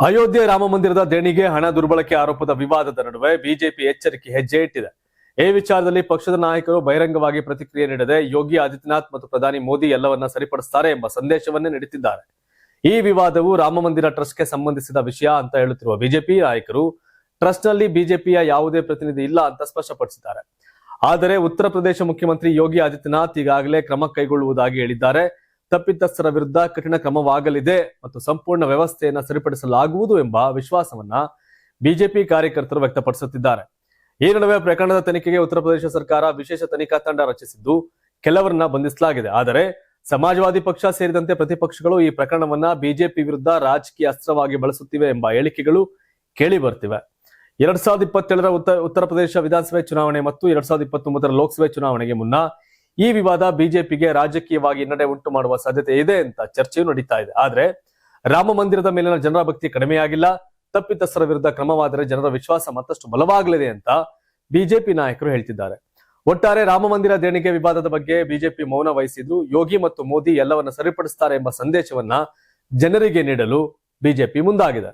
ಅಯೋಧ್ಯೆ ರಾಮ ಮಂದಿರದ ದೇಣಿಗೆ ಹಣ ದುರ್ಬಳಕೆ ಆರೋಪದ ವಿವಾದದ ನಡುವೆ ಬಿಜೆಪಿ ಎಚ್ಚರಿಕೆ ಹೆಜ್ಜೆ ಇಟ್ಟಿದೆ. ಈ ವಿಚಾರದಲ್ಲಿ ಪಕ್ಷದ ನಾಯಕರು ಬಹಿರಂಗವಾಗಿ ಪ್ರತಿಕ್ರಿಯೆ ನೀಡದೆ ಯೋಗಿ ಆದಿತ್ಯನಾಥ್ ಮತ್ತು ಪ್ರಧಾನಿ ಮೋದಿ ಎಲ್ಲವನ್ನ ಸರಿಪಡಿಸುತ್ತಾರೆ ಎಂಬ ಸಂದೇಶವನ್ನೇ ನೀಡುತ್ತಿದ್ದಾರೆ. ಈ ವಿವಾದವು ರಾಮ ಮಂದಿರ ಟ್ರಸ್ಟ್ಗೆ ಸಂಬಂಧಿಸಿದ ವಿಷಯ ಅಂತ ಹೇಳುತ್ತಿರುವ ಬಿಜೆಪಿ ನಾಯಕರು ಟ್ರಸ್ಟ್ನಲ್ಲಿ ಬಿಜೆಪಿಯ ಯಾವುದೇ ಪ್ರತಿನಿಧಿ ಇಲ್ಲ ಅಂತ ಸ್ಪಷ್ಟಪಡಿಸಿದ್ದಾರೆ. ಆದರೆ ಉತ್ತರ ಪ್ರದೇಶ ಮುಖ್ಯಮಂತ್ರಿ ಯೋಗಿ ಆದಿತ್ಯನಾಥ್ ಈಗಾಗಲೇ ಕ್ರಮ ಕೈಗೊಳ್ಳುವುದಾಗಿ ಹೇಳಿದ್ದಾರೆ. ತಪ್ಪಿತಸ್ಥರ ವಿರುದ್ಧ ಕಠಿಣ ಕ್ರಮವಾಗಲಿದೆ ಮತ್ತು ಸಂಪೂರ್ಣ ವ್ಯವಸ್ಥೆಯನ್ನ ಸರಿಪಡಿಸಲಾಗುವುದು ಎಂಬ ವಿಶ್ವಾಸವನ್ನ ಬಿಜೆಪಿ ಕಾರ್ಯಕರ್ತರು ವ್ಯಕ್ತಪಡಿಸುತ್ತಿದ್ದಾರೆ. ಈ ನಡುವೆ ಪ್ರಕರಣದ ತನಿಖೆಗೆ ಉತ್ತರ ಪ್ರದೇಶ ಸರ್ಕಾರ ವಿಶೇಷ ತನಿಖಾ ತಂಡ ರಚಿಸಿದ್ದು ಕೆಲವರನ್ನ ಬಂಧಿಸಲಾಗಿದೆ. ಆದರೆ ಸಮಾಜವಾದಿ ಪಕ್ಷ ಸೇರಿದಂತೆ ಪ್ರತಿಪಕ್ಷಗಳು ಈ ಪ್ರಕರಣವನ್ನ ಬಿಜೆಪಿ ವಿರುದ್ಧ ರಾಜಕೀಯ ಅಸ್ತ್ರವಾಗಿ ಬಳಸುತ್ತಿವೆ ಎಂಬ ಹೇಳಿಕೆಗಳು ಕೇಳಿ ಬರ್ತಿವೆ. 2027ರ ಉತ್ತರ ಪ್ರದೇಶ ವಿಧಾನಸಭೆ ಚುನಾವಣೆ ಮತ್ತು 2029ರ ಲೋಕಸಭೆ ಚುನಾವಣೆಗೆ ಮುನ್ನ ಈ ವಿವಾದ ಬಿಜೆಪಿಗೆ ರಾಜಕೀಯವಾಗಿ ಹಿನ್ನಡೆ ಉಂಟು ಮಾಡುವ ಸಾಧ್ಯತೆ ಇದೆ ಅಂತ ಚರ್ಚೆಯು ನಡೀತಾ ಇದೆ. ಆದ್ರೆ ರಾಮ ಮಂದಿರದ ಮೇಲಿನ ಜನರ ಭಕ್ತಿ ಕಡಿಮೆಯಾಗಿಲ್ಲ. ತಪ್ಪಿತಸ್ಥರ ವಿರುದ್ಧ ಕ್ರಮವಾದರೆ ಜನರ ವಿಶ್ವಾಸ ಮತ್ತಷ್ಟು ಬಲವಾಗಲಿದೆ ಅಂತ ಬಿಜೆಪಿ ನಾಯಕರು ಹೇಳ್ತಿದ್ದಾರೆ. ಒಟ್ಟಾರೆ ರಾಮ ಮಂದಿರ ದೇಣಿಗೆ ವಿವಾದದ ಬಗ್ಗೆ ಬಿಜೆಪಿ ಮೌನ ವಹಿಸಿದ್ರು. ಯೋಗಿ ಮತ್ತು ಮೋದಿ ಎಲ್ಲವನ್ನ ಸರಿಪಡಿಸುತ್ತಾರೆ ಎಂಬ ಸಂದೇಶವನ್ನ ಜನರಿಗೆ ನೀಡಲು ಬಿಜೆಪಿ ಮುಂದಾಗಿದೆ.